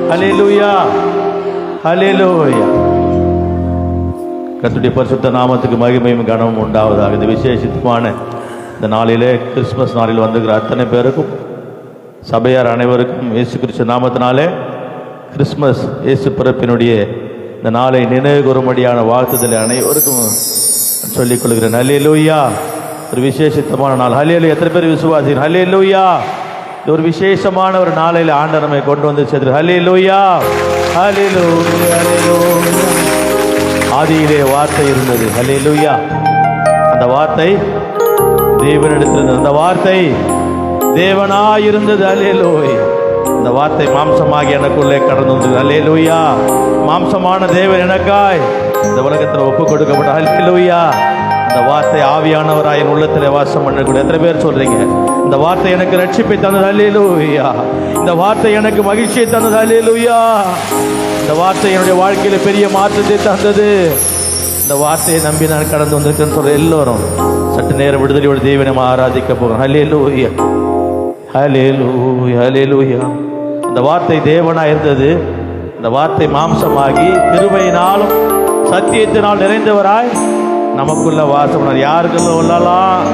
ஹல்லேலூயா, ஹல்லேலூயா. கர்த்தருடைய பரிசுத்த நாமத்துக்கு மகிமையும் கனமும் உண்டாவதாக. இந்த விசேஷமான இந்த நாளிலே, கிறிஸ்துமஸ் நாளில் வந்துகிற அத்தனை பேருக்கும், சபையார் அனைவருக்கும் இயேசு கிறிஸ்து நாமத்தினாலே கிறிஸ்துமஸ் இயேசு பிறப்பினுடைய இந்த நாளை நினைவு கூறும்படியான வாழ்த்துதலை அனைவருக்கும் சொல்லிக் கொள்கிறேன். ஹல்லேலூயா. ஒரு விசேஷமான நாள். ஹல்லேலூயா. எத்தனை பேர் விசுவாசிகள்? ஹல்லேலூயா. இது ஒரு விசேஷமான ஒரு நாளையில் ஆண்டவர் நம்மை கொண்டு வந்து சேர்த்து. ஹல்லேலூயா, ஹல்லேலூயா, ஹல்லேலூயா. ஆதியிலே வார்த்தை இருந்தது. ஹல்லேலூயா. அந்த வார்த்தை தேவனிடத்தில் இருந்தது. அந்த வார்த்தை தேவனாய் இருந்தது. ஹல்லேலூயா. அந்த வார்த்தை மாம்சமாகி எனக்குள்ளே கடந்து வந்தது. ஹல்லேலூயா. மாம்சமான தேவன் எனக்காய் இந்த உலகத்தில் ஒப்பு கொடுக்கப்பட்ட. ஹல்லேலூயா. இந்த வார்த்தை ஆவியானவராய் என் உள்ளத்தில் வாசம் பண்ணக்கூடிய எத்தனை பேர் சொல்றீங்க? இந்த வார்த்தை எனக்கு ரட்சிப்பை தந்தது. ஹல்லேலூயா. இந்த வார்த்தை எனக்கு மகிழ்ச்சியை தந்தது. ஹல்லேலூயா. இந்த வார்த்தை என்னுடைய வாழ்க்கையில பெரிய மாற்றத்தை தந்தது. இந்த வார்த்தையை நம்பி நான் கடந்து வந்திருக்கேன்னு சொல்ற எல்லோரும் சற்று நேரம் விடுதலையோடு தேவனை ஆராதிக்க போகிறோம். ஹல்லேலூயா, ஹல்லேலூயா, ஹல்லேலூயா. அந்த வார்த்தை தேவனா இருந்தது. இந்த வார்த்தை மாம்சமாகி கிருபையினாலும் சத்தியத்தினால் நிறைந்தவராய் நமக்குள்ள வாசம் பண்ணார். யாருக்கெல்லாம்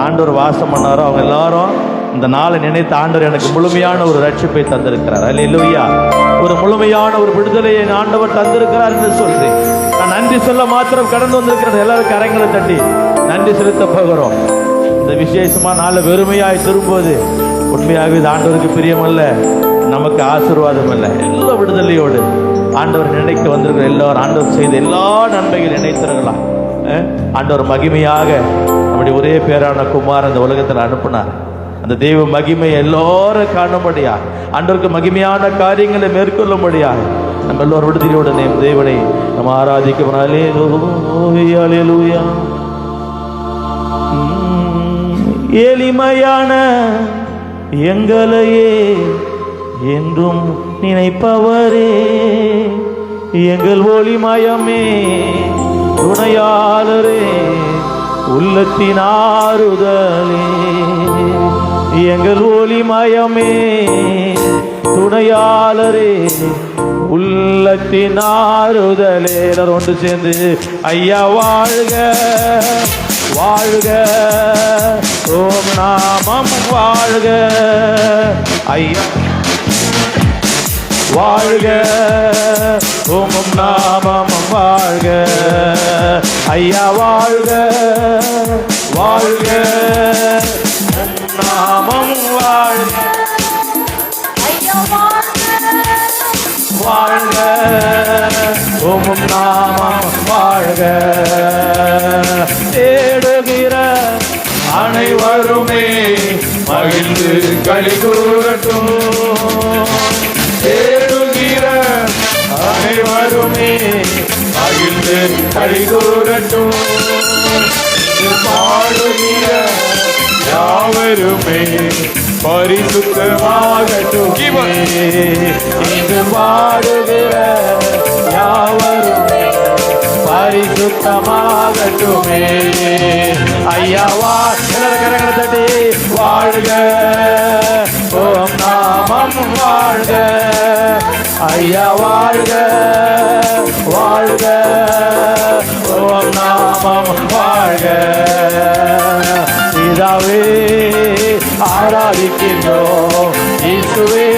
ஆண்டவர் வாசம் பண்ணாரோ அவங்க எல்லாரும் இந்த நாளை நினைத்து ஆண்டவர் எனக்கு முழுமையான ஒரு ரட்சிப்பை தந்திருக்கிறார். ஹல்லேலூயா. ஒரு முழுமையான ஒரு விடுதலையை ஆண்டவர் தந்திருக்கிறார் என்று சொல்லி நான் நன்றி சொல்ல மாத்திரம் கடந்து வந்திருக்கிறேன். எல்லாரும் கரங்களை தட்டி நன்றி செலுத்த போகிறோம். இந்த விசேஷமா நாளை வெறுமையாய் திரும்புவது உண்மையாகவே இது ஆண்டவருக்கு பிரியமல்ல, நமக்கு ஆசீர்வாதம் இல்லை. எல்லா விடுதலையோடு ஆண்டவர் நினைக்க வந்திருக்கிற எல்லாரும் ஆண்டவர் செய்த எல்லா நன்மைகள் நினைத்திருக்கலாம். ஆண்டவர் மகிமையாக நம்முடைய ஒரே பேரான குமார் அந்த உலகத்தில் அனுப்பினார். அந்த தெய்வ மகிமை எல்லோரும் காணும்படியா, ஆண்டவருக்கு மகிமையான காரியங்களை மேற்கொள்ளும்படியா நம்ம எல்லோரும் விடுதலையோடு தேவனை நம்ம ஆராதிக்க. ஹல்லேலூயா. எளிமையான எங்களையே என்றும் நினைப்பவரே, எங்கள் ஒளிமயமே, துணையாளரே, உள்ளத்தின் ஆறுதலே, எங்கள் ஒளிமயமே, துணையாளரே, உள்ளத்தின் ஆறுதலே. எல்லாரும் ஒன்று சேர்ந்து ஐயா வாழ்க, வாழ்க, ஓம் நாமம் வாழ்க, ஐயா வாழ்க, ஓம் நாமம் வாழ்க, ஐயா வாழ்க, வாழ்க, நாமம் வாழ்க, வாழ்க, ஓம் நாமம் வாழ்க. தேடுகிற அனைவருமே மகிழ்ந்து களி கூறட்டும். தேடுகிற அனைவருமே மகிழ்ந்து களி கூறட்டும். பாடுகிற யாவருமே பரிசுத்தமாகட்டும். இங்கு பாடுகிற யாவருமே பரிசுத்தமாகட்டுமே. ஐயாவா எல்லாரும் கரங்களை தட்டி வாழ்க, ஓம் நாமம் வாழ்க, ஐயா வாழ்க, வாழ்க, ஓம் நாமம் வாழ்க. இதாவே ஆராதிக்கின்றோம், இயேசுவே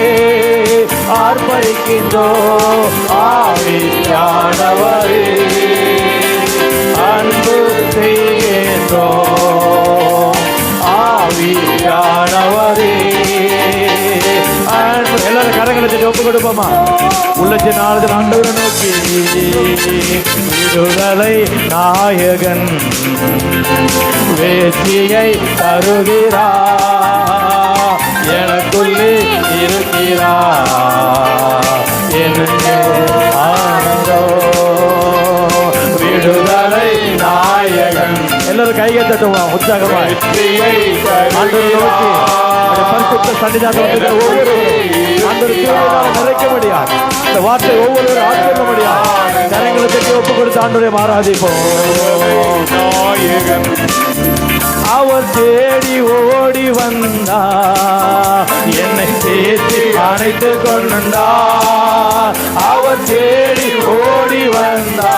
ஆர்ப்பரிக்கின்றோம். ஆவியானவரே அன்பு செய்கின்றோம். ஆவியானவரே அன்பு. எல்லாரும் கரங்களை தட்டி ஒப்பு கொடுப்போமா? உள்ளத்தின் ஆளுதல் ஆண்டவரை நோக்கி விடுதலை நாயகன் வெற்றியை தருகிறார், எனக்குள்ளே இருக்கிறார் என்று ஆனந்தம். விடுதலை நாயகன். எல்லாரும் கையை தட்டுமா உற்சாகமா? வெற்றியை பரிசுத்த சன்னிதானத்தில் ஒவ்வொரு ஆண்டவருக்கு நிறைக்க முடியாது. இந்த வார்த்தை ஒவ்வொருவரும் ஆட்கொள்ள முடியாது. கரங்களை தட்டி ஒப்பு கொடுத்து ஆண்டவரை ஆராதிப்போம். அவர் தேடி ஓடி வந்தா, என்னை சேர்த்து அணைத்து கொண்டா. அவர் தேடி ஓடி வந்தா,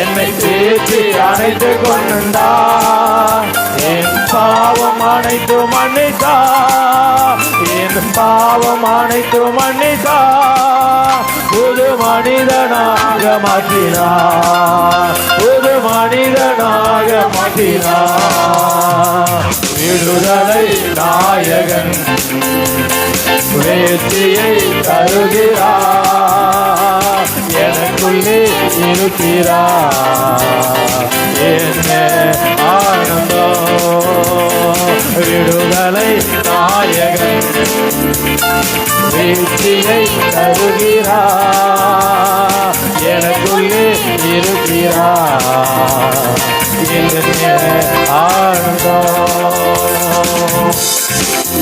என்னை சேர்த்து அணைத்து கொண்டா. என் பாவம் அனைத்து மன்னித்தா, என் பாவம் அனைத்து மன்னித்தா. புது மனிதனாக மாற்றினார், புது மனிதனாக மாற்றினார். விடுதலை நாயகன் வெற்றியை தருகிறார், எனக்குள்ளே இருக்கிறார். என்ன ஆனந்தம்! விடுதலை நாயகன் வெற்றியை தருகிறார், எனக்குள்ளே இருக்கிறார். என்ன ஆனந்தம்!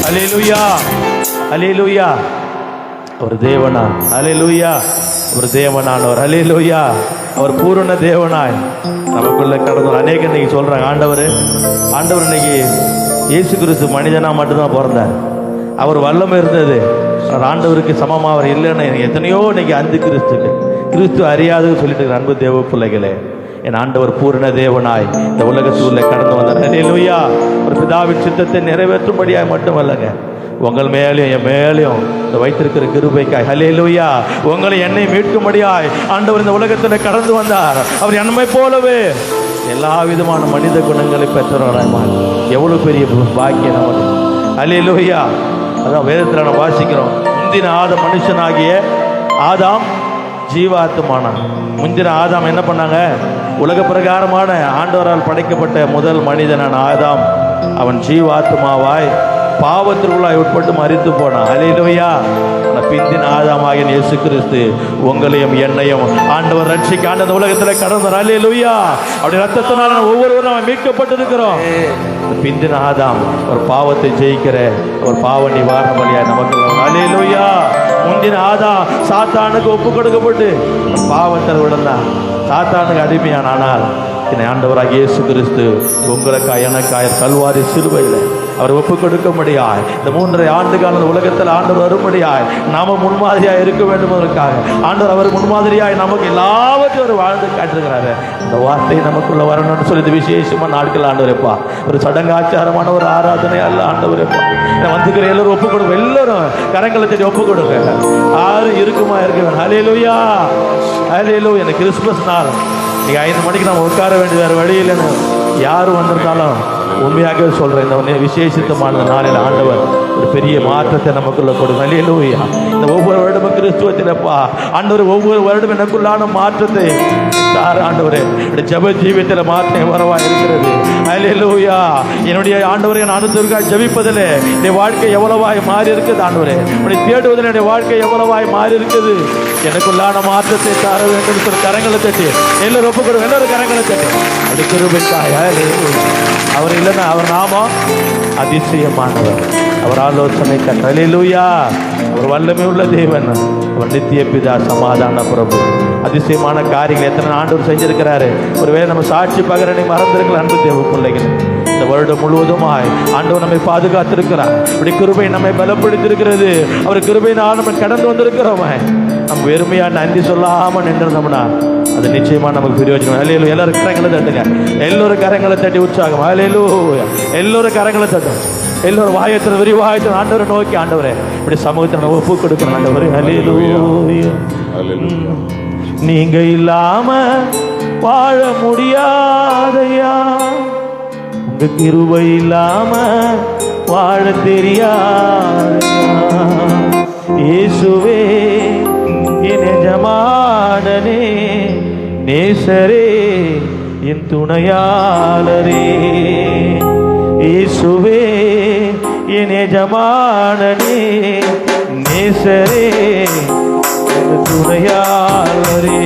அல்லேலூயா, அல்லேலூயா. அவர் தேவனா, அல்லேலூயா. அவர் தேவனானவர், அல்லேலூயா. அவர் பூரண தேவனாய் நமக்குள்ள கடந்தவர். அநேக இன்னைக்கு சொல்றாங்க, ஆண்டவர் இன்னைக்கு இயேசு கிறிஸ்து மனிதனா மட்டும்தான் பிறந்தார். அவர் வல்லமை இருந்தது, ஆண்டவருக்கு சமமாக அவர் இல்லைன்னு எத்தனையோ இன்னைக்கு அந்த கிறிஸ்து அறியாதுன்னு சொல்லிட்டு அன்பு தேவ பிள்ளைகளே, என் ஆண்டவர் பூரண தேவனாய் இந்த உலகத்தூர்ல கடந்து வந்தார். அல்லேலூயா. ஒரு பிதாவின் சித்தத்தை நிறைவேற்றும்படியாய் மட்டுமல்லங்க, உங்கள் மேலேயும் என் மேலேயும் இந்த வைத்திருக்கிற கிருபைக்காய், அல்லேலூயா, உங்களை என்னை மீட்கும்படியாய் ஆண்டவர் இந்த உலகத்தில் கடந்து வந்தார். அவர் என்னை போலவே எல்லா விதமான மனித குணங்களை பெற்றவராய் எவ்வளவு பெரிய பாக்கியம் நமக்கு, அல்லேலூயா. அதான் வேதத்தில் நம்ம வாசிக்கிறோம், முந்தின ஆதாம் மனுஷனாகிய ஆதாம் ஜீவாத்மானான். முந்தின ஆதாம் என்ன பண்ணாங்க? உலக பிரகாரமான ஆண்டவரால் படைக்கப்பட்ட முதல் மனிதனான ஆதாம் அவன் ஜீவாத்மாவாய் பாவத்திற்குள்ளாய் உட்பட்டு மரித்து போனான். அல்லேலூயா. பிந்தின ஆதாமாகிய இயேசு கிறிஸ்து உங்களையும் என்னையும் ஆண்டவர் ரட்சிக்க ஆண்ட உலகத்தில் கடந்தார். அல்லேலூயா. அப்படி ரத்தத்தினால ஒவ்வொருவரும் அவன் மீட்கப்பட்டிருக்கிறோம். பிந்தின ஆதாம் ஒரு பாவத்தை ஜெயிக்கிற ஒரு பாவ நிவாரண வழியாய் நமக்கு. அல்லேலூயா. முந்தின ஆதாம் சாத்தானுக்கு ஒப்பு கொடுக்கப்பட்டு பாவத்தில் விழுந்தான், சாத்தானுக்கு அடிமையான. ஆனால் ஆண்டவராக இயேசு கிறிஸ்து உங்களுக்காய் எனக்காய் கல்வாரி சிலுவையில் அவர் ஒப்பு கொடுக்கும்படியாய் இந்த 3.5 ஆண்டு காலம் உலகத்தில் ஆண்டவர் வரும்படியாய் நாம முன்மாதிரியாய் இருக்க வேண்டும் என்பதற்காக ஆண்டவர் அவர் முன்மாதிரியாய் நமக்கு எல்லாவற்றையும் ஒரு வாழ்ந்து காட்டிருக்கிறாரு. இந்த வார்த்தை நமக்குள்ள வரணும்னு சொல்லி விசேஷமா நாட்கள் ஆண்டவரப்பா, ஒரு சடங்காச்சாரமான ஒரு ஆராதனை அல்ல ஆண்டவரப்பா. வந்துக்கிற எல்லாரும் ஒப்பு கொடுங்க, எல்லாரும் கரங்களை தேடி ஒப்பு கொடுங்க. யாரும் இருக்குமா இருக்க வேணும். அல்லேலூயா, அல்லேலூயா. இந்த கிறிஸ்துமஸ் நாள் நீங்கள் 5 மணிக்கு நம்ம உட்கார வேண்டிய வேறு வழி இல்லைன்னு யார் வந்திருந்தாலும் உண்மையாகவே சொல்கிறேன், இந்த விசேஷித்தமான நாளில் ஆண்டவர் ஒரு பெரிய மாற்றத்தை நமக்குள்ள கொடுங்க. அல்லேலூயா. இந்த ஒவ்வொரு வருடமும் கிறிஸ்துவத்திலப்பா ஆண்டவர் ஒவ்வொரு வருடம் எனக்குள்ளான மாற்றத்தை ஆண்டவரே ஜப ஜீவியத்தில் மாற்றம் வரவா இருக்கிறது. அல்லேலூயா. என்னுடைய ஆண்டவரை நான் அனுப்பிற்காக ஜபிப்பதில் என்னுடைய வாழ்க்கை எவ்வளவாய் மாறி இருக்குது. ஆண்டவரே உன்னை தேடுவதில் என்னுடைய வாழ்க்கை எவ்வளவாய் மாறி இருக்குது. எனக்குள்ளான மாற்றத்தை தர வேண்டும் சொல்லி கரங்களை தட்டி எல்லாரும் ஒப்புக்கொடுங்க, எல்லாரும் கரங்களை தட்டி அப்படி கிருபைக்காய். அவர் இல்லைன்னா அவர் நாமம் அதிசயமானவர், அவர் ஆலோசனை கர்த்தர். அல்லேலூயா. அவர் வல்லமை உள்ள தேவன், அவர் நித்திய பிதா, சமாதான பிரபு. அதிசயமான காரியங்கள் எத்தனை ஆண்டவர் செஞ்சிருக்கிறாரு. ஒருவேளை நம்ம சாட்சி பகரனை மறந்திருக்கலாம். அன்பு தேவ பிள்ளைகள், இந்த வருடம் முழுவதுமாய் ஆண்டவர் நம்மை பாதுகாத்திருக்கிறார். இப்படி கிருபை நம்மை பலப்படுத்திருக்கிறது. அவர் கிருபையினால் நம்ம கடந்து வந்திருக்கிறோம். நம்ம வெறுமையா நன்றி சொல்லாம நின்றுருந்தோம்னா அது நிச்சயமா நமக்கு பிரயோஜனம். அல்லேலூயா. எல்லாரும் கரங்களை தட்டுங்க, எல்லோரும் கரங்களை தட்டி உற்சாகம். அல்லேலூயா. எல்லோரும் கரங்களை தட்டும், எல்லோரும் வாயத்தில் விரிவாயத்தில் ஆண்டவரை நோக்கி ஆண்டவரே இப்படி சமூகத்தை நம்ம ஒப்பு கொடுக்கணும். ஆண்டவரே அல்லேலூயா. நீங்க இல்லாம வாழ முடியாதையா, உங்க கிருபை இல்லாம வாழ தெரியாதையா. இயேசுவே என் எஜமானனே, நேசரே என் துணையாளரே. இயேசுவே என் எஜமானனே, நேசரே என் துணையாளரே.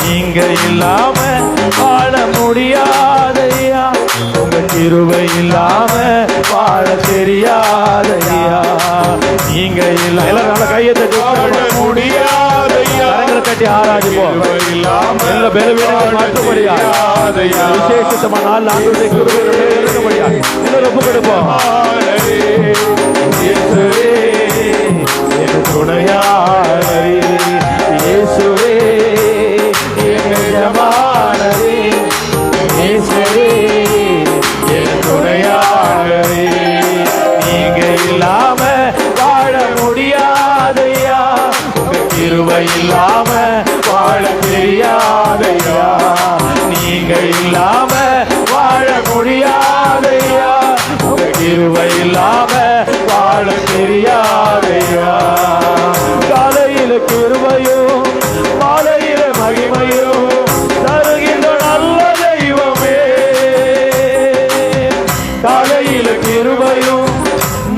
நீங்க இல்லாம வாழ முடியாதையா, உங்க கிருபை இல்லாம வாழ தெரியாதையா. நீங்க இல்ல எல்லாரும் கையை தட்டி வாழ முடியாது. தட்டி ஆராதிப்போம். எல்லா பலவீனங்களை மாற்றும்படியா விசேஷமான நாள் ஆண்டவருடைய கிருபை இருக்கும்படியா எல்லாரும் ஒப்பு கொடுப்போம். இயேசுவே என் துணையாளரே, இயேசுவே என் எஜமானரே, இயேசுவே என் துணையாளரே, நீங்க இல்லாம வாழ முடியாதையா, உங்க கிருபை இல்லாம வாழ தெரியாதையா, நீங்க இல்லாம வாழ முடியாதையா, உங்க கிருபை இல்லாம வாழ தெரியாதையா. காலையில கிருபையும் மாலையில மகிமையும் தருகின்ற நல்ல தெய்வமே, காலையில கிருபையும்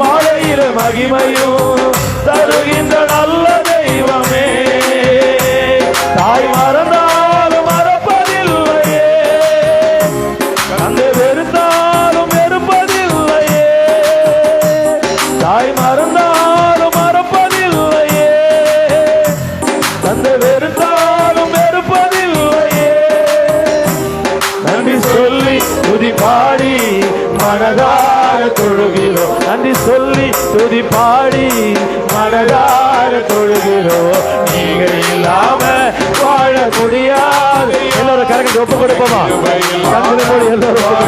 மாலையில மகிமையும் தருகின்ற நல்ல தெய்வமே, தாய் மறந்தாலும் மறப்பதில்லையே, தந்தை வெறுத்தாலும் வெறுப்பதில்லையே, தாய் மறந்தாலும் மறப்பதில்லையே, தந்தை வெறுத்தாலும் வெறுப்பதில்லையே. நன்றி சொல்லி துதி பாடி மனதார தொழுகிறோம், நன்றி சொல்லி துதி பாடி மனதார தொழுகிறோம், நீங்க இல்லாம வாழ முடியாது. எல்லாரும் கரெக்ட் ஒப்பு கொடுப்போமா? எல்லாரும் ஒப்பு கொடுப்போம்.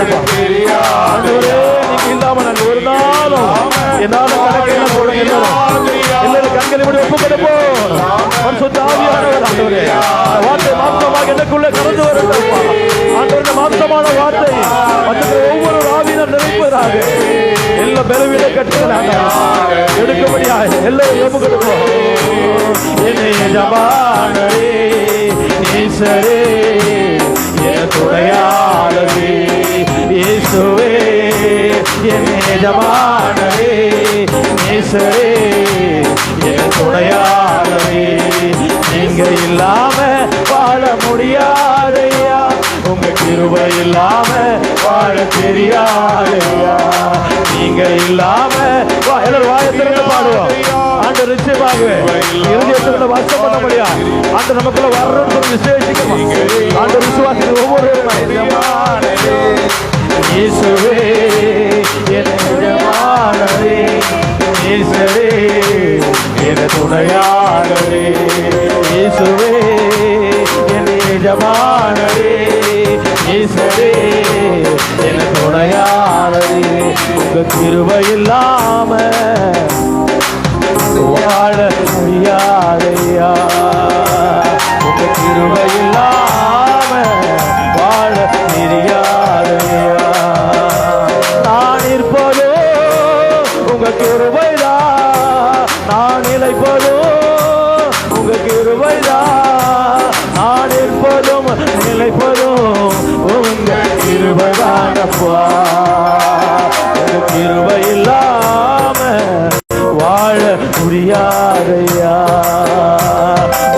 நீங்க இல்லாம நான் ஒரு நாளும் என்னால கணக்கு போடுங்க. எல்லாரும் கண்களை மூடி ஒப்பு கொடுப்போம். ஆவியானவர் ஆண்டவரே, வார்த்தை மாற்றமாக எனக்குள்ள கடந்து வருகிறப்பா ஆண்டவருடைய மாற்றமான வார்த்தை மற்ற ஒவ்வொரு ஆவியினர் நிறைப்பதாக எல்லா பலவீன கட்டுகளாக எடுக்கும்படியாக எல்லாரும் ஒப்பு கொடுப்போம். என்னை எஜமானரே, ஈஸ்வரே என் துணையாளரே, இயேசுவே என் எஜமானரே, ஈஸ்வரே என் துணையாளரே, நீங்க இல்லாம வாழ முடியாதையா, உங்க கிருபை இல்லாம வாழ தெரியாதையா, நீங்க இல்லாம எல்லாரும் வாயத்திலிருந்து பாடுவோம். ஆண்டு நிச்சயமாக இருதயத்திலிருந்து வாசம் பண்ண முடியாது. ஆண்டு நமக்குள்ள வரணும் விசேஷிக்கமா ஆண்டு விசுவாசிகள் ஒவ்வொரு இயேசுவே என் எஜமானரே, இயேசுவே என் துணையாளரே, இயேசுவே என் எஜமானரே, இயேசுவே என் துணையாளரே, உங்க கிருபை இல்லாம வாழ முடியாதையா, உங்க கிருபை இல்லாம வாழ தெரியாதையா, நான் இருப்பதோ உங்க கிருபைதான், நான் நிலைப்பதும் உங்க கிருபைதான், நான் இருப்பதும் நிலைப்பதும் உங்க கிருபைதானப்பா, உங்க கிருபை இல்லாம வாழ முடியாதையா,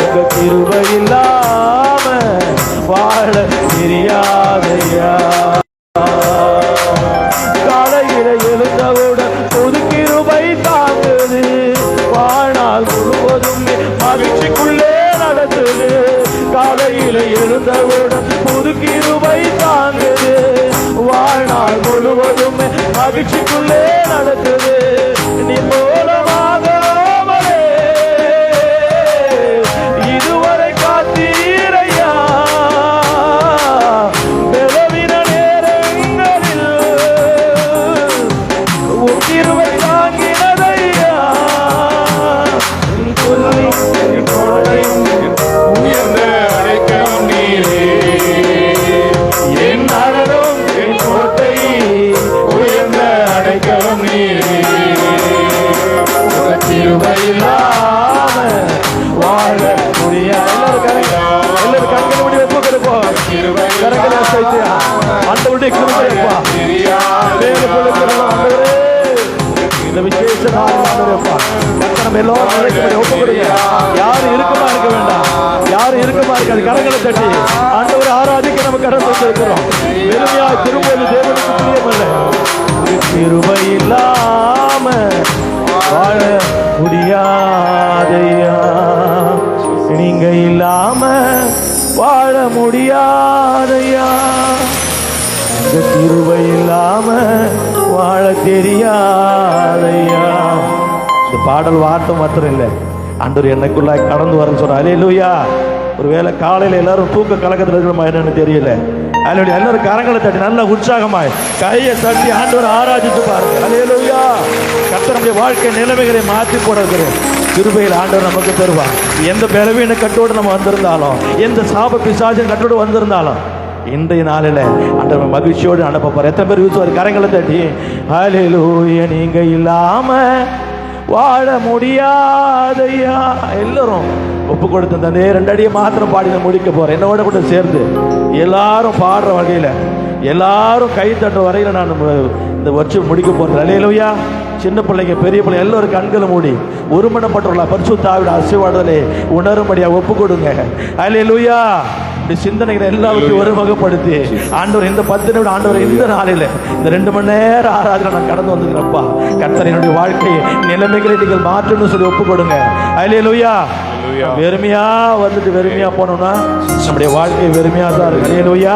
உங்க கிருபை இல்லாம வாழ தெரியாதையா. காலையில எழுந்தவுடன் புது கிருபை தாங்குது, வாழ்நாள் முழுவதும் மகிழ்ச்சிக்குள்ளே நடத்துது, காலையில எழுந்தவுடன் புது கிருபை தாங்குது, வாழ்நாள் முழுவதும் மகிழ்ச்சிக்குள்ளே நடத்துது, நீ மூலமாகாமலே இதுவரை காத்தீரையா, பலவீன நேரங்களில் உன் கிருபை தாங்கினதையா, சொல்லி உயர்ந்த அடைக்கலம் நீரே, என் அரணம் என் கோட்டை உயர்ந்த அடைக்கலம் நீரே, கிருபை இல்லாம வாழ முடியாது. எல்லாரும் கண்களை மூடி ஒப்பு கொடுப்போம். கரங்களை அசைத்து ஆண்டவருடைய கிருபையப்பா இந்த விசேஷ நாள் ஆண்டவரப்பா நம்ம எல்லோரும் ஒப்பு கொடுங்க. யாரும் இருக்குமா இருக்க வேண்டாம், யாரும் இருக்குமா இருக்காது. கரங்களை தட்டி ஆண்டவரை ஆராதிக்க நம்ம கடன் வந்திருக்கிறோம். வெறுமையா திரும்புவது தேவனுக்கு பிரியமல்ல. கிருபை இல்லாம வாழ முடியாதையா, நீங்க இல்லாம முடியாதையா, இந்த கிருபை இல்லாம வாழ தெரியாதையா. இந்த பாடல் வார்த்தை மாத்திரம் இல்லை, ஆண்டவர் என்னைக்குள்ளாய் கடந்து வர சொன்னார். அல்லேலூயா. ஒருவேளை காலையில் எல்லாரும் தூக்க கலக்கத்தில் இருக்கிறோமா என்னன்னு தெரியல. அல்லேலூயா. எல்லாரும் கரங்களை தட்டி நல்ல உற்சாகமாய் கையை தட்டி ஆண்டவர் ஆராதிச்சு பாருங்க. அல்லேலூயா. கர்த்தர் நம்முடைய வாழ்க்கை நிலைமைகளை மாற்றி போடுறது கிருபையில் ஆண்டவர் நமக்கு தருவார். எந்த பலவீன கட்டோடு நம்ம வந்திருந்தாலும், எந்த சாப பிசாசின் கட்டோடு வந்திருந்தாலும், இன்றைய நாளில் ஆண்டவர் மகிழ்ச்சியோடு அனுப்பப்பார். எத்தனை பேர் விசுவாசி கரங்களை தட்டி அல்லேலூயா. நீங்க இல்லாம வாழ முடியாதையா. எல்லாரும் ஒப்பு கொடுத்த அந்த 2 அடியை மாத்திரம் பாடி நான் முடிக்க போறேன். என்னோட கூட சேர்ந்து எல்லாரும் பாடுற வகையில், எல்லாரும் கை தட்டுற வரையில் நான் இந்த வருஷம் முடிக்க போறேன். அல்லேலூயா. சின்ன பிள்ளைங்க பெரிய பிள்ளைங்க எல்லோரும் கண்களை மூடி ஒருமனப்பட்டுள்ள பரிசுத்த ஆவியின் ஆசீர்வாதத்தை உணரும்படியா ஒப்பு கொடுங்க. அல்லேலூயா. இப்படி சிந்தனைகளை எல்லாத்தையும் ஒருமுகப்படுத்தி ஆண்டவர் இந்த 10 நிமிடம் ஆண்டவர் இந்த நாளில் இந்த 2 மணி நேரம் ஆராதனை நான் கடந்து வந்துக்கிறப்பா. கர்த்தர் என்னுடைய வாழ்க்கையை நிலைமைகளை நீங்கள் மாற்றணும்னு சொல்லி ஒப்பு கொடுங்க. அல்லேலூயா. வெறுமையா வந்துட்டு வெறுமையா போனோம்னா நம்முடைய வாழ்க்கை வெறுமையா தான் இருக்கு. அல்லேலூயா.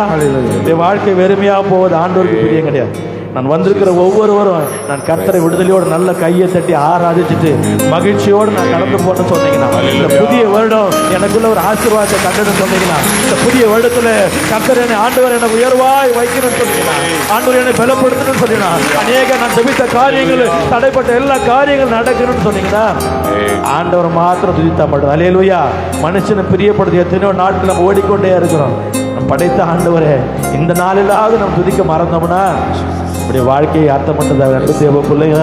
வாழ்க்கை வெறுமையா போவது ஆண்டவருக்கு பிரியம் கிடையாது. நான் வந்திருக்கிற ஒவ்வொருவரும் நான் கர்த்தரை விடுதலையோடு நல்ல கையை தட்டி ஆராதிச்சுட்டு மகிழ்ச்சியோடு நான் கடந்து போன்னு சொன்னீங்கன்னா, இந்த புதிய வருடம் எனக்குள்ள ஒரு ஆசீர்வாதத்தை கண்டன்னு சொன்னீங்கன்னா, இந்த புதிய வருடத்துல கர்த்தர் என்னை ஆண்டவர் என்னை உயர்வாய் வைக்கணும்னு சொன்னீங்கன்னா, ஆண்டவர் என்னை பலப்படுத்தணும்னு சொன்னீங்கன்னா, அநேக நான் ஜெபித்த காரியங்கள் தடைப்பட்ட எல்லா காரியங்களும் நடக்கணும்னு சொன்னீங்கன்னா, ஆண்டவர் மாத்திரம் துதித்தா மட்டும். அல்லேலூயா. மனுஷனை பிரியப்படுத்தி எத்தனையோ நாட்கள் நம்ம ஓடிக்கொண்டே இருக்கிறோம். நம் படைத்த ஆண்டவரே இந்த நாளிலாவது நம்ம துதிக்க மறந்தோம்னா அப்படி வாழ்க்கையை அர்த்தப்பட்டதாக தேவ பிள்ளைங்க.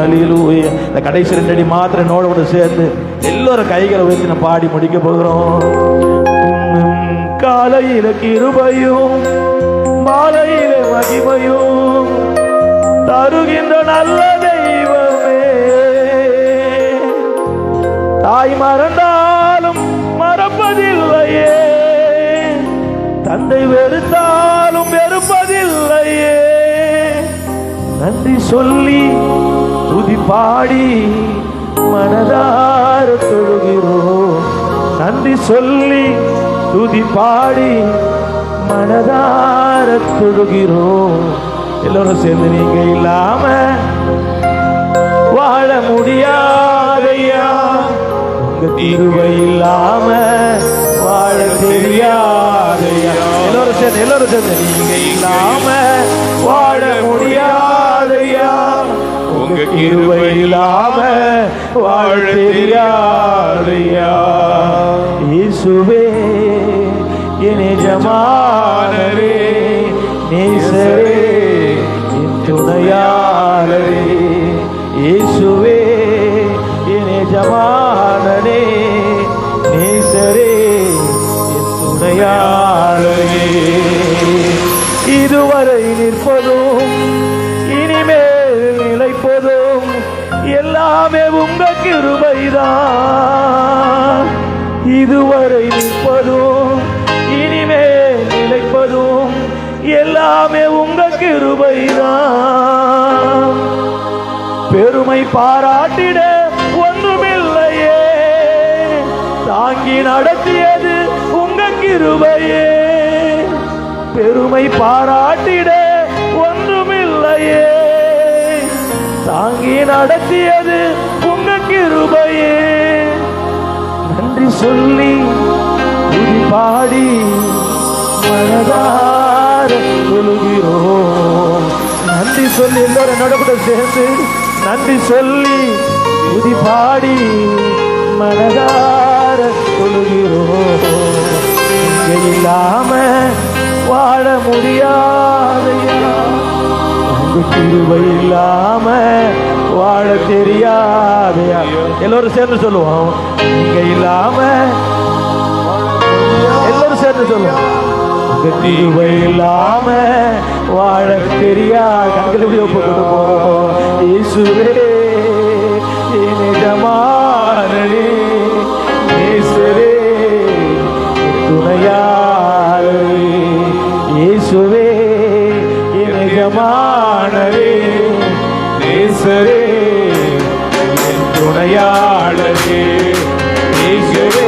இந்த கடைசி 2 அடி மாத்திரம் என்னோட கூட சேர்ந்து எல்லோரும் கைகளை உயர்த்தி நம்ம பாடி முடிக்க போகிறோம். காலையில கிருபையும் மாலையில மகிமையும் தருகின்ற நல்ல தெய்வமே, தாய் மறந்தாலும் மறப்பதில்லையே, தந்தை வெறுத்தாலும் வெறுப்பதில்லையே. நன்றி சொல்லி துதி பாடி மனதார தொழுகிறோம். நன்றி சொல்லி துதி பாடி மனதார தொழுகிறோம். எல்லோரும் சேர்ந்து நீங்க இல்லாம வாழ முடியாதையா, உங்க கிருபை இல்லாம வாழ தெரியாதையா. எல்லோரும் சேர்ந்து நீங்க இல்லாம வாழ முடியாதையா, உங்க கிருபை இல்லாம வாழ தெரியாதையா. இயேசுவே என் எஜமானரே, நேசரே என் துணையாளரே. இயேசுவே என் எஜமானரே, நேசரே என் துணையாளரே. இதுவரை நிற்பதும் இனிமேல் நிலைப்பதும் எல்லாமே உங்க கிருபைதான். இதுவரை நிற்பதும் இனிமேல் நிலைப்பதும் எல்லாமே உங்க கிருபைதான். பெருமை பாராட்டிட ஒன்றுமில்லையே, தாங்கி நடத்தியது உங்க கிருபையே. பெருமை பாராட்டிட ஒன்றுமில்லையே, தாங்கி நடத்தியது உங்க கிருபையே. நன்றி சொல்லி துதி பாடி மனதார தொழுகிறோம். நன்றி சொல்லி எல்லோரும் என்னோட கூட சேர்ந்து நன்றி சொல்லி துதி பாடி மனதார தொழுகிறோம். இங்கே இல்லாம வாழ முடியாதையா, உங்க கிருபை இல்லாம வாழ தெரியாதையா. எல்லோரும் சேர்ந்து சொல்லுவோம். நீங்க இல்லாம எல்லாரும் சேர்ந்து சொல்லுவோம். உங்க கிருபை இல்லாம வாழ தெரியாது. கண்களை ஒப்பு கொடுப்போம். இயேசுவே என் எஜமானரே, நேசரே என் துணையாளரே. இயேசுவே என் எஜமானரே, நேசரே என் துணையாளரே. இயேசுவே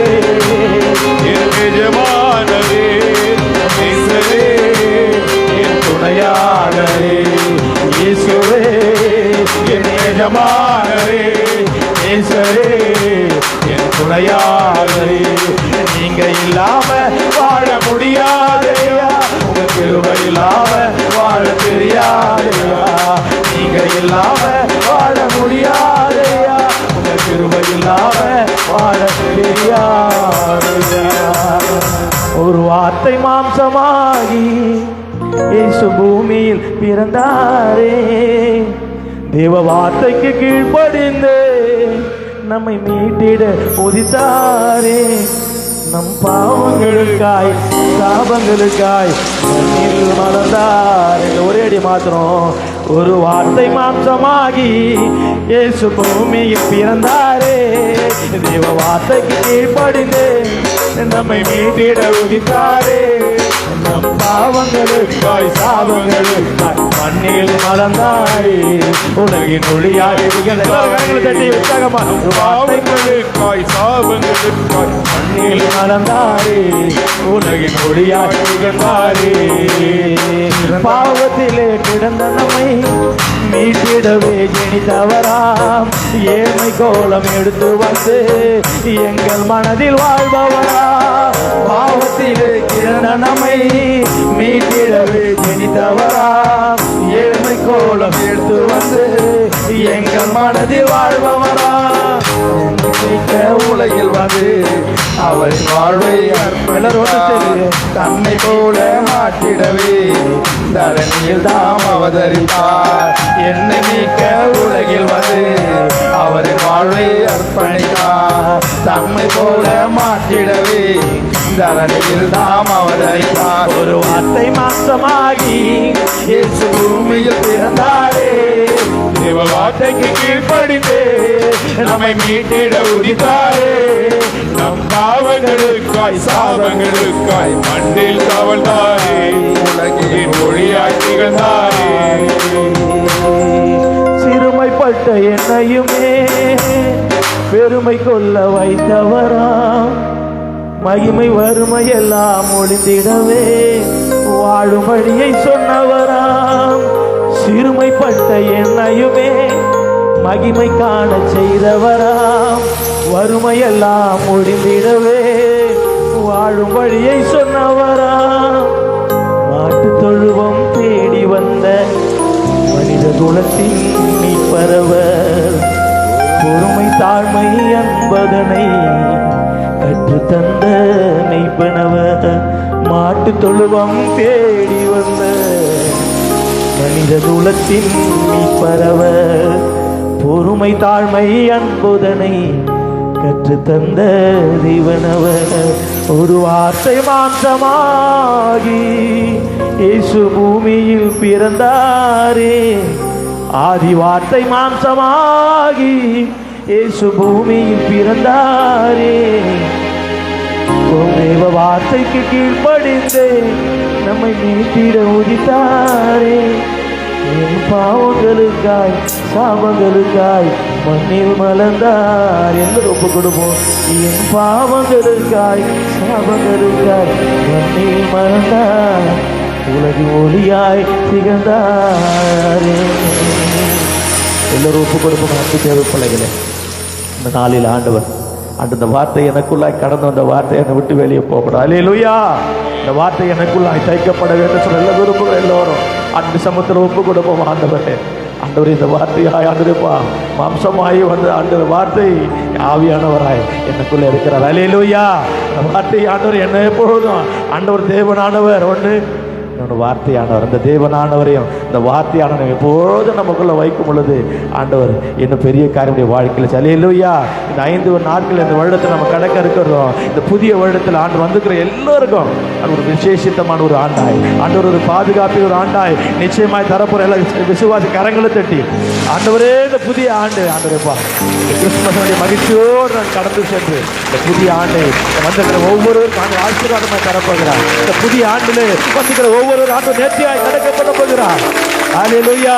என் எஜமானரே, நீங்க இல்லாம வாழ முடியாதையா, உங்க கிருபை இல்லாம வாழ தெரியாதையா, நீங்க இல்லாம வாழ முடியாதையா, உங்க கிருபை இல்லாம வாழ தெரியாதையா. ஒரு வார்த்தை மாம்சமாகி இயேசு பூமியில் பிறந்தாரே, தேவ வார்த்தைக்கு கீழ்ப்படிந்து நம்மை மீட்டிட உதித்தாரே, நம் பாவங்களுக்காய் சாபங்களுக்காய் மண்ணில் மலர்ந்தார். ஒரே அடி மாத்திரம். ஒரு வார்த்தை மாம்சமாகி இயேசு பூமியில் பிறந்தாரே, தேவ வார்த்தைக்கு கீழ்ப்படிந்து நம்மை மீட்டிட உதித்தாரே, நம் பாவங்களுக்காய் சாபங்களுக்காய் மண்ணில் மலர்ந்தாரே, உலகின் ஒளியாய் தட்டி உற்சாகமா பாவங்களுக்காய் சாபங்களுக்காய் மண்ணில் மலர்ந்தாரே, உலகின் ஒளியாய் திகழ்ந்தாரே. பாவத்திலே கிடந்த நம்மை மீட்டிடவே ஜெனித்தவராம், ஏழ்மை கோலம் எடுத்து வந்து எங்கள் மனதில் வாழ்பவரா, பாவத்திலே கிடந்த நம்மை மீட்டிடவே ஜெனித்தவராம், ஏழ்மை கோலம் எடுத்து வந்து எங்கள் மனதில் வாழ்பவரா, உலகில் வந்து அவர் வாழ்வை தன்னை போல மாற்றிடவே தரணியில் தாம் அவதரித்தார். என்னை நீக்க உலகில் வந்து அவரின் வாழ்வை அர்ப்பணித்தார், தம்மை போல மாற்றிடவே தரணியில் தாம் அவதரித்தார். ஒரு வார்த்தை மாம்சமாகி இயேசு பூமியில் பிறந்தாரே, தேவ வார்த்தைக்கு கீழ்ப்படிந்து நம்மை மீட்டிட உதித்தாரே, நம் பாவங்களுக்காய் சாபங்களுக்காய் மண்ணில் தவழ்ந்தாரே, உலகின் ஒளியாய் திகழ்ந்தாரே. சிறுமைப்பட்ட என்னையுமே பெருமை கொள்ள வைத்தவராம், மகிமை வறுமை எல்லாம் ஒளிந்திடவே வாழும் வழியை சொன்னவராம், சிறுமைப்பட்ட என்னையுமே மகிமை காண செய்தவராம், வறுமையெல்லாம் ஒளிந்திடவே வாழும் வழியை சொன்னவராம், மாட்டு தொழுவம் தேடி வந்த மனித குலத்தின் மீட்பரவர், பொறுமை தாழ்மை என்பதனை கற்று தந்த மெய்ப்பனவர், மாட்டு தொழுவம் தேடி வந்த மனித குலத்தின் மீட்பரவர், பொறுமை தாழ்மை அன்புதனை கற்று தந்த தேவனவர். ஒரு வார்த்தை மாம்சமாகி இயேசு பூமியில் பிறந்தாரே, ஆதி வார்த்தை மாம்சமாகி இயேசு பூமியில் பிறந்தாரே, தேவ வார்த்தைக்கு கீழ்ப்படிந்து நம்மை மீட்டிட உதித்தாரே, என் பாவங்களுக்காய் சாபங்களுக்காய் மண்ணில் மலர்ந்தார். என்று ஒப்பு கொடுப்போம். என் பாவங்களுக்காய் சாபங்களுக்காய் மண்ணில் மலர்ந்தார், உலகின் ஒளியாய் திகழ்ந்தாரே. எல்லோரும் ஒப்பு கொடுப்போம். அன்பு தேவ பிள்ளைகளே, இந்த நாளில் ஆண்டவர் அந்த வார்த்தை எனக்குள்ளாய் கடந்து வந்த வார்த்தை என்னை விட்டு வெளியே போகக்கூடாது. அல்லேலூயா. இந்த வார்த்தை எனக்குள்ளாய் தைக்கப்பட வேண்டும் சொல்ல எல்லா விரும்புகிற எல்லோரும் அன்பு சமத்தில் ஒப்பு கொடுப்போம். ஆண்டவரே, ஆண்டவர் இந்த வார்த்தையாய் ஆண்டவரேப்பா மாம்சமாய் வந்து ஆண்டவர் வார்த்தை ஆவியானவராய் எனக்குள்ளே இருக்கிறார். அல்லேலூயா. இந்த வார்த்தை ஆண்டவர் என்ன எப்பொழுதும் ஆண்டவர் தேவனானவர் ஒன்று என்னோட வார்த்தையானவர், அந்த தேவனானவரையும் இந்த வார்த்தையானவர் எப்பொழுதும் நமக்குள்ள வைக்கும் பொழுது ஆண்டவர் இன்னும் பெரிய காரியமுடைய வாழ்க்கையில் அல்லேலூயா. இந்த 5 நாட்கள் இந்த வருடத்தில் நம்ம கடக்க இருக்கிறோம். இந்த புதிய வருடத்தில் ஆண்டு வந்துக்கிற எல்லோருக்கும் ஒரு விசேஷித்தமான ஒரு ஆண்டாய், ஆண்டவர் ஒரு பாதுகாப்பில் ஒரு ஆண்டாய் நிச்சயமாய் தரப்போற எல்லா விசுவாசி கரங்களை தட்டி ஆண்டவரே இந்த புதிய ஆண்டு ஆண்டவரேப்பா கிறிஸ்துமஸ் மகிழ்ச்சியோடு நான் கடந்து சென்று இந்த புதிய ஆண்டை வந்துக்கிற ஒவ்வொரு ஆசீர்வாதமாக தரப்போகிறார். இந்த புதிய ஆண்டில் வந்துக்கிற ஒவ்வொரு ஆண்டும் நேர்த்தியாய் நடக்கப்பட போகிறார். அல்லேலூயா.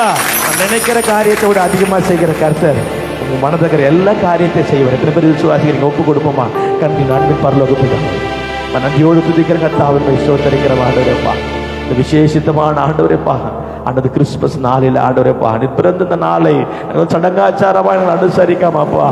நினைக்கிற காரியத்தை விட அதிகமாக செய்கிற கர்த்தர் உங்க மனதக்கிற எல்லா காரியத்தையும் செய்வார். எத்தனை பேர் விசுவாசிக்கிறீங்க? ஒப்பு கொடுப்போமா? கண்ணின் அன்பின் பரலோகத்துக்கு நன்றியோடு துதிக்கிற கர்த்தாவை ஸ்தோத்திரிக்கிற ஆண்டவரேப்பா, இந்த விசேஷித்தமான ஆண்டவரேப்பா, ஆண்டது கிறிஸ்துமஸ் நாளில் ஆண்டவரேப்பா நீ பிறந்த இந்த நாளை சடங்காச்சாரமாக அனுசரிக்காமப்பா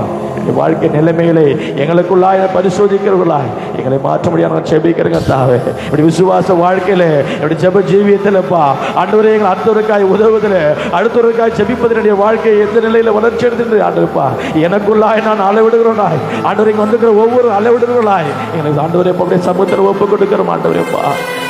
வாழ்க்கை நிலைமைகளை எங்களுக்குள்ளாய் பரிசோதிக்கிறவர்களாய் எங்களை மாற்ற முடியாத செபிக்கிறங்க தாவே. இப்படி விசுவாச வாழ்க்கையில இப்படி ஜெப ஜீவியத்தில்ப்பா ஆண்டவரே எங்களை அடுத்தவருக்காய் உதவுதல அடுத்தவருக்காய் செபிப்பதனுடைய வாழ்க்கை எந்த நிலையில வளர்ச்சி எடுத்து ஆண்டவரப்பா எனக்குள்ளாய் நான் அளவிடுகிறோனாய் ஆண்டவரை வந்துக்கிற ஒவ்வொரு அளவிடுகிறோனாய் எங்களுக்கு ஆண்டவரே அப்படியே சமூகத்தில் ஒப்பு கொடுக்கிறோம் ஆண்டவரேப்பா.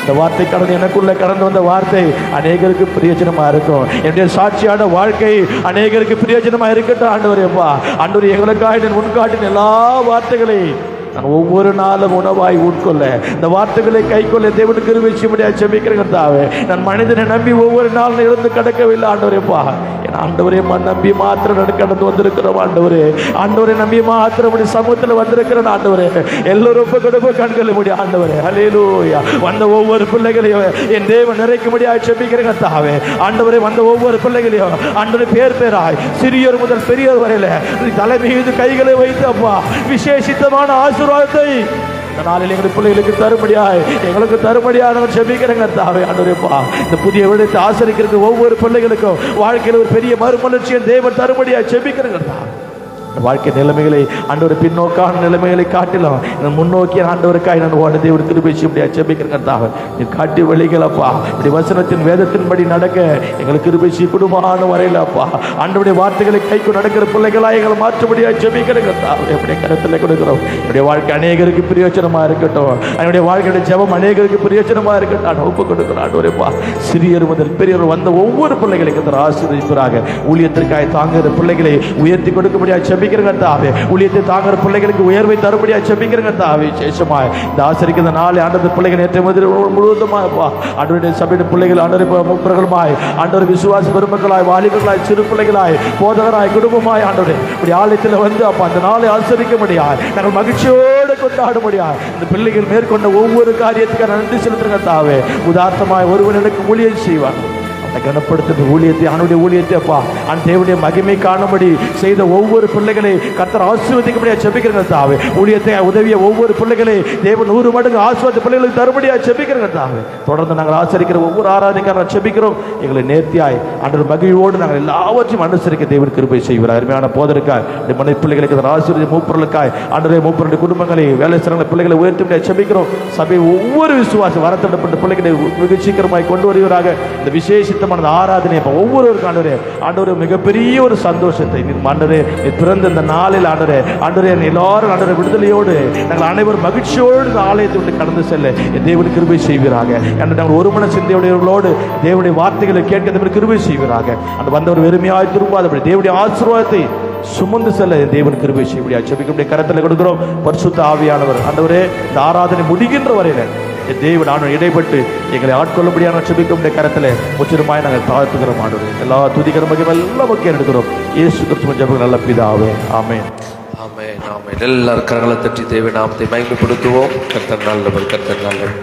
இந்த வார்த்தை கடந்து எனக்குள்ள கடந்து வந்த வார்த்தை அநேகருக்கு பிரயோஜனமா இருக்கும். என்னுடைய சாட்சியான வாழ்க்கை அநேகருக்கு பிரயோஜனமா இருக்கட்டும் ஆண்டவரேப்பா. ஆண்டவரே எங்களுக்காக முன்காட்டின எல்லா வார்த்தைகளையும் நான் ஒவ்வொரு நாளும் உணவாய் உட்கொள்ள இந்த வார்த்தைகளை கை கொள்ள தேவனுக்கு கிருபை செய்யும்படியாக ஜெபிக்கிறேன் தாவே. நான் மனிதனை நம்பி ஒவ்வொரு நாளும் இருந்து கடக்கவில்லை ஆண்டவரேப்பா. என் ஆண்டவரே நம்பி மாத்திரம் கடந்து வந்திருக்கிறோம் ஆண்டவரே. ஆண்டவரை நம்பி மாத்திரம் சமூகத்தில் வந்திருக்கிறேன் ஆண்டவரே. எல்லோரும் கொடுப்ப கண்களை முடியும் ஆண்டவரே. ஹல்லேலூயா. வந்த ஒவ்வொரு பிள்ளைகளையும் என் தேவன் நிறைக்கும்படியாக ஜெபிக்கிறேன் தாவே. ஆண்டவரே வந்த ஒவ்வொரு பிள்ளைகளையும் ஆண்டவரே பேர் பேராய் சிறியோர் முதல் பெரியோர் வரையில தலை மீது கைகளை வைத்து அப்பா விசேஷித்தமான ஆசீர்வாதத்தை இந்த நாளில் எங்களுடைய பிள்ளைகளுக்கு தரும்படியாய் எங்களுக்கு தரும்படியாக நாங்கள் செபிக்கிறேங்க தாவே. ஆண்டவரேப்பா இந்த புதிய விடத்தை ஆசரிக்கிறது ஒவ்வொரு பிள்ளைகளுக்கும் வாழ்க்கையில் ஒரு பெரிய மறுமலர்ச்சியை தேவன் தரும்படியாக செபிக்கிறேங்க தாவே. வாழ்க்கை நிலைமைகளை ஆண்டவர் பின்னோக்கான நிலைமைகளை காட்டிலும் முன்னோக்கிய ஆண்டவருக்காய் நான் ஓட தேவன் கிருபை செய்யும்படியாக ஜெபிக்கிறேன் தாவே. நீ காட்டி வழிகளப்பா இப்படி வசனத்தின் வேதத்தின்படி நடக்க எங்களுக்கு கிருபை செய்ய குடும்பமான வரையில அப்பா ஆண்டவருடைய வார்த்தைகளை கைக்கு நடக்கிற பிள்ளைகளாக எங்களை மாற்றும்படியாக ஜெபிக்கிறேங்க தாவே. எப்படி கருத்தில் கொடுக்கிறோம் என்னுடைய வாழ்க்கை அநேகருக்கு பிரயோஜனமா இருக்கட்டும். என்னுடைய வாழ்க்கையுடைய ஜெபம் அநேகருக்கு பிரயோஜனமா இருக்கட்டும். ஒப்பு கொடுக்கிறோம் ஆண்டவரேப்பா. சிறியர் முதல் பெரியவர் வந்த ஒவ்வொரு பிள்ளைகளுக்கு ஆசீர்வதிப்பதாக ஊழியத்திற்காக தாங்குகிற பிள்ளைகளை உயர்த்தி கொடுக்கும்படியாக ஜெபிக்கிறேன் தாவே. ஊழியத்தை தாங்குற பிள்ளைகளுக்கு உயர்வை தரும்படியாக ஜெபிக்கிறேங்க தாவே. விசேஷமாய் இந்த ஆசரிக்கிற நாளை ஆண்டவர் பிள்ளைகள் நேற்று முழுவதுமா ஆண்டவருடைய சபையுடைய பிள்ளைகள் ஆண்டவர் மூப்பர்களுமாய் ஆண்டவர் விசுவாச பெருமக்களாய் வாலிபர்களாய் சிறு பிள்ளைகளாய் போதகராய் குடும்பமாய் ஆண்டவர் இப்படி ஆலயத்தில் வந்து அப்பா அந்த நாளை ஆசரிக்க முடியாது நாங்கள் மகிழ்ச்சியோடு கொண்டாட முடியாது. இந்த பிள்ளைகள் மேற்கொண்ட ஒவ்வொரு காரியத்துக்கு நன்றி செலுத்துங்க தாவே. உதாரணமாய் ஒருவனுக்கு ஊழியம் செய்வார் கனப்படுத்த ஊழியத்தை அவனுடைய ஊழியத்தை அப்பா அந்த தேவனுடைய மகிமை காணும்படி செய்த ஒவ்வொரு பிள்ளைகளை கர்த்தர் ஆசீர்வதிக்கும்படியாக ஜெபிக்கிறேங்க தாவே. ஊழியத்தை உதவிய ஒவ்வொரு பிள்ளைகளை தேவன் 100 மடங்கு ஆசீர்வாத பிள்ளைகளுக்கு தரும்படியாக ஜெபிக்கிறேங்க தாவே. தொடர்ந்து நாங்கள் ஆசரிக்கிற ஒவ்வொரு ஆராதனைக்காக ஜெபிக்கிறோம். எங்களை நேர்த்தியாய் ஆண்டவர் மகிழ்வோடு நாங்கள் எல்லாவற்றையும் அனுசரிக்க தேவன் கிருபை செய்வார். அருமையான போதற்காய் இந்த மனை பிள்ளைகளுக்கு ஆசீர்வாத மூப்பர்களுக்காய் ஆண்டவரே மூப்பருடைய குடும்பங்களை வேலை சிறந்த பிள்ளைகளை உயர்த்தி ஜெபிக்கிறோம். சபை ஒவ்வொரு விசுவாசம் வரத்திடப்பட்ட பிள்ளைகளை மிக சீக்கிரமாய் கொண்டு வருவதாக இந்த விசேஷ ஆராதனை ஒவ்வொருவருக்கும் ஆண்டவரே மிகப்பெரிய ஒரு சந்தோஷத்தை ஆண்டவரே பிறந்த இந்த நாளில் ஆண்டவரே எல்லாரும் ஆண்டவரே விடுதலையோடு நாங்கள் அனைவரும் மகிழ்ச்சியோடு இந்த ஆலயத்தை விட்டு கடந்து செல்ல தேவனுக்கு கிருபை செய்வீராக. நாங்கள் ஒரு மன சிந்தையுடையவர்களோடு தேவனுடைய வார்த்தைகளை கேட்க கிருபை செய்வீராக. அந்த வந்தவர் வெறுமையாய் திரும்பாதபடி தேவனுடைய ஆசீர்வாதத்தை சுமந்து செல்ல தேவன் கிருபை செய்ய ஜெபிக்க கரத்தில் கொடுக்கிறோம். பரிசுத்த ஆவியானவர் ஆண்டவரே இந்த ஆராதனை முடிகின்ற வரையில தேவன் ஆண்டவர் இடைப்பட்டு எங்களை ஆட்கொள்ளும்படியான ஜெபிக்க கரத்தில் முற்றிலுமாய் நாங்கள் தாழ்த்துகிறோம். ஆண்டவரே எல்லா துதிக்கிற மகிமை எல்லாம் எடுக்கிறோம். இயேசு கிறிஸ்துவின் ஜெபம் நல்ல பிதாவே. ஆமென். ஆமென். ஆமென். எல்லாரும் கரங்களை தட்டி தேவ நாமத்தை மகிமைப்படுத்துவோம். கர்த்தர் நல்லவர். கர்த்தர் நல்லவர்.